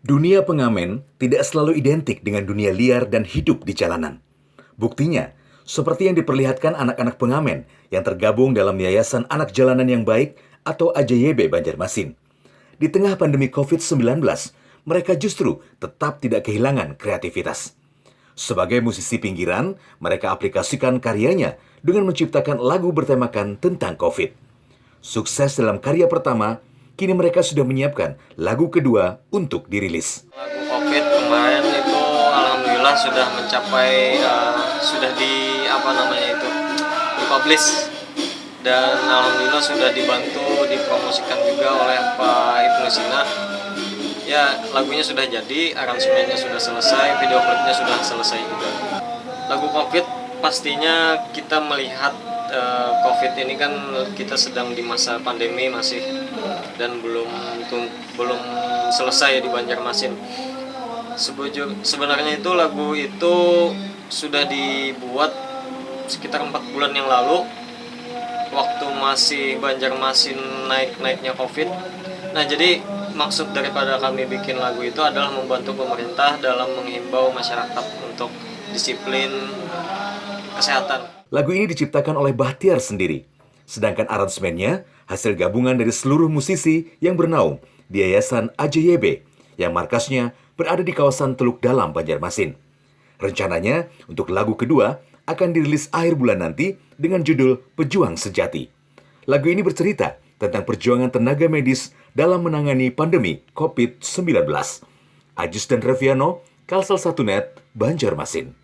Dunia pengamen tidak selalu identik dengan dunia liar dan hidup di jalanan. Buktinya, seperti yang diperlihatkan anak-anak pengamen yang tergabung dalam Yayasan Anak Jalanan yang Baik atau AJYB Banjarmasin. Di tengah pandemi COVID-19, mereka justru tetap tidak kehilangan kreativitas. Sebagai musisi pinggiran, mereka aplikasikan karyanya dengan menciptakan lagu bertemakan tentang COVID. Sukses dalam karya pertama, kini mereka sudah menyiapkan lagu kedua untuk dirilis. Lagu COVID kemarin itu alhamdulillah sudah mencapai sudah dipublish dan alhamdulillah sudah dibantu dipromosikan juga oleh Pak Ibnu Sina. Ya, lagunya sudah jadi, aransemennya sudah selesai, video klipnya sudah selesai juga. Lagu COVID pastinya kita melihat COVID ini kan kita sedang di masa pandemi masih dan belum selesai di Banjarmasin. Sebenarnya itu lagu itu sudah dibuat sekitar 4 bulan yang lalu waktu masih Banjarmasin naik-naiknya COVID. Nah, jadi maksud daripada kami bikin lagu itu adalah membantu pemerintah dalam menghimbau masyarakat untuk disiplin kesehatan. Lagu ini diciptakan oleh Bahtiar sendiri, sedangkan aransemennya hasil gabungan dari seluruh musisi yang bernaung di Yayasan AJYB yang markasnya berada di kawasan Teluk Dalam, Banjarmasin. Rencananya untuk lagu kedua akan dirilis akhir bulan nanti dengan judul Pejuang Sejati. Lagu ini bercerita tentang perjuangan tenaga medis dalam menangani pandemi COVID-19. Ajus dan Reviano, Kalsel 1 Net, Banjarmasin.